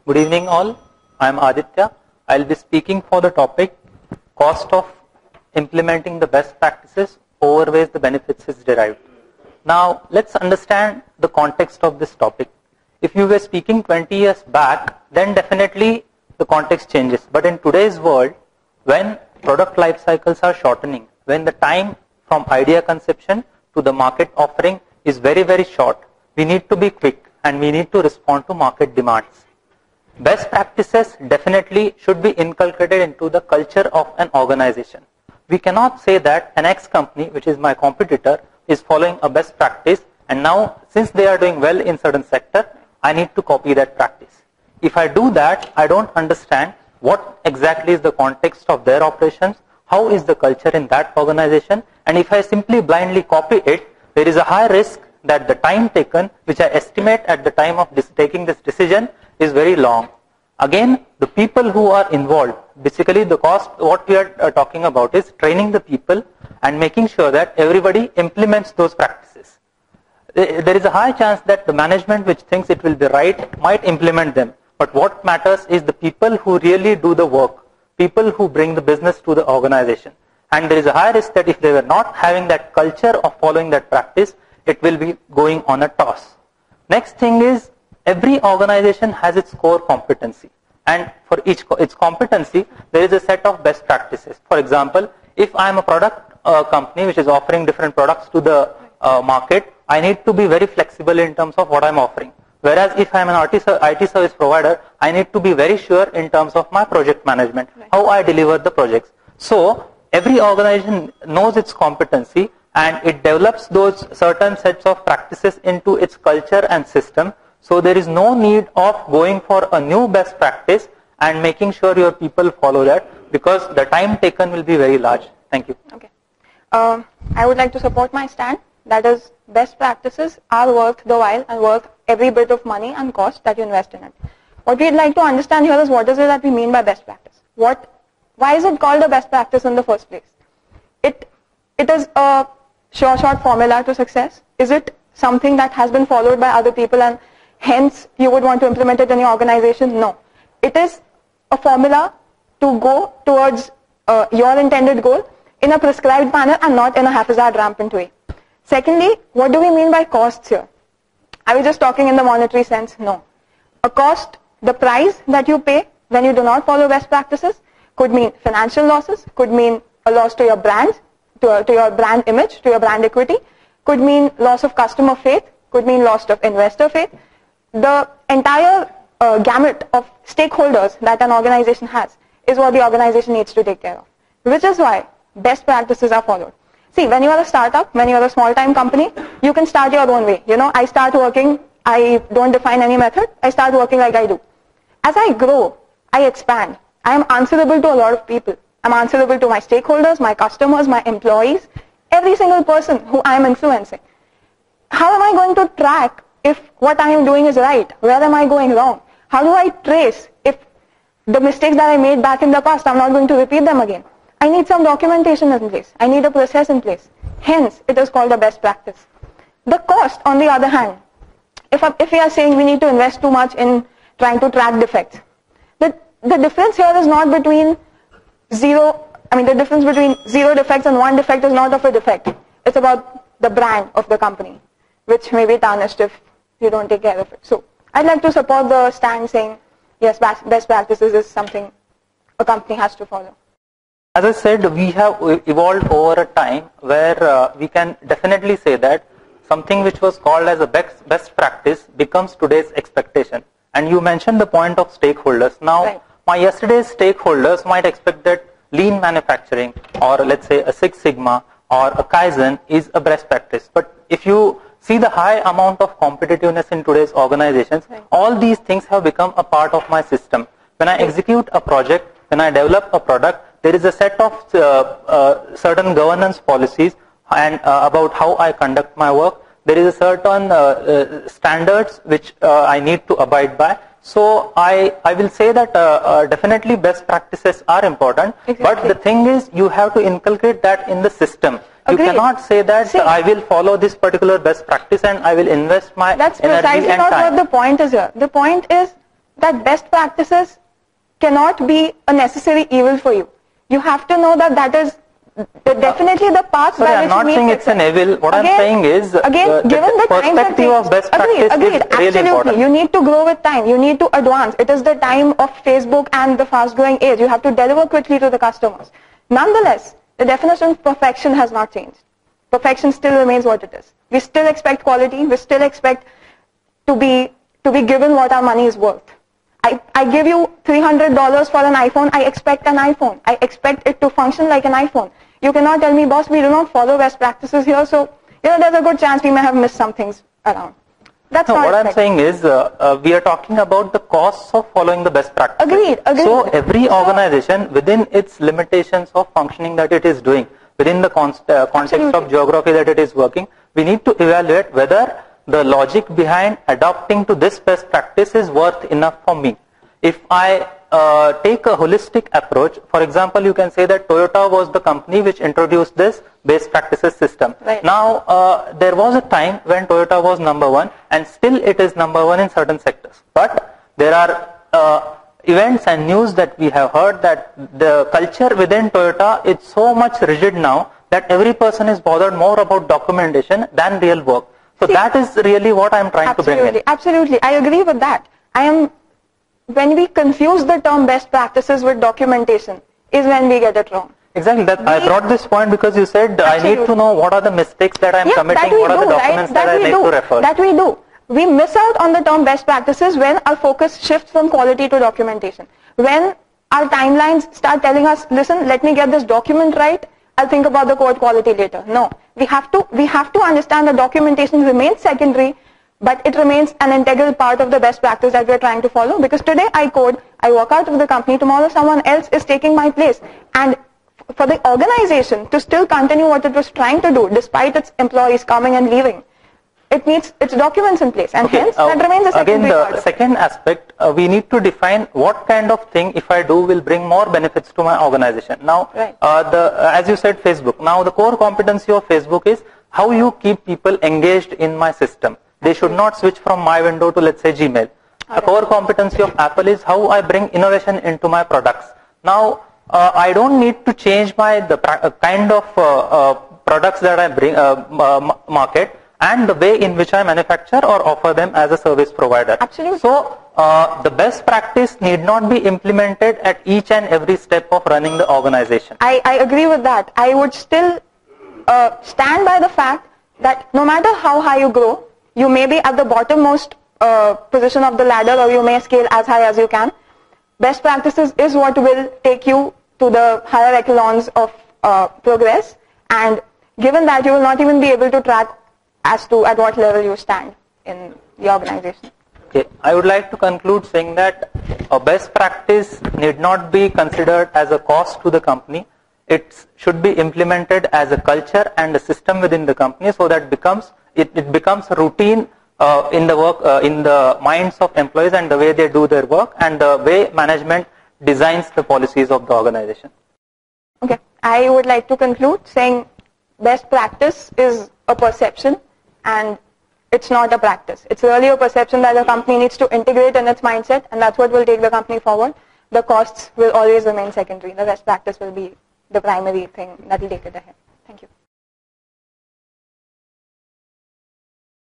Good evening all. I am Aditya. I will be speaking for the topic cost of implementing the best practices outweighs the benefits is derived. Now let's understand the context of this topic. If you were speaking 20 years back, then definitely the context changes. But in today's world, when product life cycles are shortening, when the time from idea conception to the market offering is very, very short, we need to be quick and we need to respond to market demands. Best practices definitely should be inculcated into the culture of an organization. We cannot say that an X company, which is my competitor, is following a best practice and now since they are doing well in certain sector, I need to copy that practice. If I do that, I don't understand what exactly is the context of their operations, how is the culture in that organization, and if I simply blindly copy it, there is a high risk that the time taken, which I estimate at the time of taking this decision, is very long. Again, the people who are involved, basically the cost, what we are talking about is training the people and making sure that everybody implements those practices. There is a high chance that the management which thinks it will be right might implement them. But what matters is the people who really do the work, people who bring the business to the organization. And there is a high risk that if they were not having that culture of following that practice, it will be going on a toss. Next thing is, every organization has its core competency. And for its competency, there is a set of best practices. For example, if I am a product company which is offering different products to the market, I need to be very flexible in terms of what I am offering. Whereas if I am an IT service provider, I need to be very sure in terms of my project management, how I deliver the projects. So every organization knows its competency and it develops those certain sets of practices into its culture and system. So there is no need of going for a new best practice and making sure your people follow that, because the time taken will be very large. Thank you. Okay. I would like to support my stand. That is, best practices are worth the while and worth every bit of money and cost that you invest in it. What we'd like to understand here is what is it that we mean by best practice? Why is it called a best practice in the first place? It is a short formula to success. Is it something that has been followed by other people and hence you would want to implement it in your organization? No. It is a formula to go towards your intended goal in a prescribed manner and not in a haphazard rampant way. Secondly, what do we mean by costs here? Are we just talking in the monetary sense? No. A cost, the price that you pay when you do not follow best practices, could mean financial losses, could mean a loss to your brand, to your brand image, to your brand equity, could mean loss of customer faith, could mean loss of investor faith. The entire gamut of stakeholders that an organization has is what the organization needs to take care of, which is why best practices are followed. See, when you are a startup, when you are a small-time company, you can start your own way. You know, I start working, I don't define any method, I start working like I do. As I grow, I expand. I am answerable to a lot of people. I'm answerable to my stakeholders, my customers, my employees, every single person who I am influencing. How am I going to track if what I am doing is right? Where am I going wrong? How do I trace if the mistakes that I made back in the past, I'm not going to repeat them again? I need some documentation in place. I need a process in place. Hence, it is called a best practice. The cost, on the other hand, if we are saying we need to invest too much in trying to track defects, the difference here is not between the difference between 0 defects and 1 defect is not of a defect. It's about the brand of the company, which may be tarnished if you don't take care of it. So, I'd like to support the stand saying, yes, best practices is something a company has to follow. As I said, we have evolved over a time where we can definitely say that something which was called as a best practice becomes today's expectation. And you mentioned the point of stakeholders. Now, my yesterday's stakeholders might expect that lean manufacturing or let's say a Six Sigma or a Kaizen is a best practice. But if you see the high amount of competitiveness in today's organizations, all these things have become a part of my system. When I execute a project, when I develop a product, there is a set of certain governance policies and about how I conduct my work. There is a certain standards which I need to abide by. So I will say that definitely best practices are important. Exactly. But the thing is, you have to inculcate that in the system. Agreed. You cannot say that I will follow this particular best practice and I will invest my energy and time. That's precisely not what the point is here. The point is that best practices cannot be a necessary evil for you. You have to know that that is definitely the path Sorry, by I'm which not you saying meet it's an success. evil. What I'm Again- saying is again, given the times have perspective of changed. best practice is really absolutely. important. You need to grow with time. You need to advance. It is the time of Facebook and the fast-growing age. You have to deliver quickly to the customers. Nonetheless, the definition of perfection has not changed. Perfection still remains what it is. We still expect quality. We still expect to be given what our money is worth. I give you $300 for an iPhone. I expect an iPhone. I expect it to function like an iPhone. You cannot tell me, boss, we do not follow best practices here, so there's a good chance we may have missed some things around. That's No, not what I'm expected. saying is we are talking about the costs of following the best practices. Agreed. So every organization within its limitations of functioning that it is doing, within the context Absolutely. of geography that it is working, we need to evaluate whether the logic behind adopting to this best practice is worth enough for me. If I take a holistic approach, for example, you can say that Toyota was the company which introduced this best practices system. Right. Now, there was a time when Toyota was number one, and still it is number one in certain sectors. But there are events and news that we have heard that the culture within Toyota is so much rigid now that every person is bothered more about documentation than real work. So that is really what I am trying to bring in. Absolutely. I agree with that. When we confuse the term best practices with documentation is when we get it wrong. Exactly. I brought this point because you said I need to know what are the mistakes that I am committing, what are the documents that I need to refer. That we do. We miss out on the term best practices when our focus shifts from quality to documentation. When our timelines start telling us, listen, let me get this document right, I'll think about the code quality later. No. We have to understand that documentation remains secondary, but it remains an integral part of the best practice that we're trying to follow. Because today I code, I walk out of the company, tomorrow someone else is taking my place. And for the organization to still continue what it was trying to do, despite its employees coming and leaving, it needs its documents in place. And hence, that remains a secondary part. Again, the second aspect, we need to define what kind of thing, if I do, will bring more benefits to my organization. Now, right. As you said, Facebook. Now, the core competency of Facebook is how you keep people engaged in my system. They should not switch from my window to, let's say, Gmail. A core competency of Apple is how I bring innovation into my products. Now, I don't need to change the kind of products that I bring market and the way in which I manufacture or offer them as a service provider. Absolutely. So, the best practice need not be implemented at each and every step of running the organization. I agree with that. I would still stand by the fact that no matter how high you grow, you may be at the bottommost position of the ladder, or you may scale as high as you can. Best practices is what will take you to the higher echelons of progress, and given that, you will not even be able to track as to at what level you stand in the organization. Okay, I would like to conclude saying that a best practice need not be considered as a cost to the company. It should be implemented as a culture and a system within the company, so that it becomes a routine in the work, in the minds of employees and the way they do their work and the way management designs the policies of the organization. Okay, I would like to conclude saying best practice is a perception and it's not a practice. It's really a perception that a company needs to integrate in its mindset, and that's what will take the company forward. The costs will always remain secondary. The best practice will be the primary thing that will take it ahead. Thank you.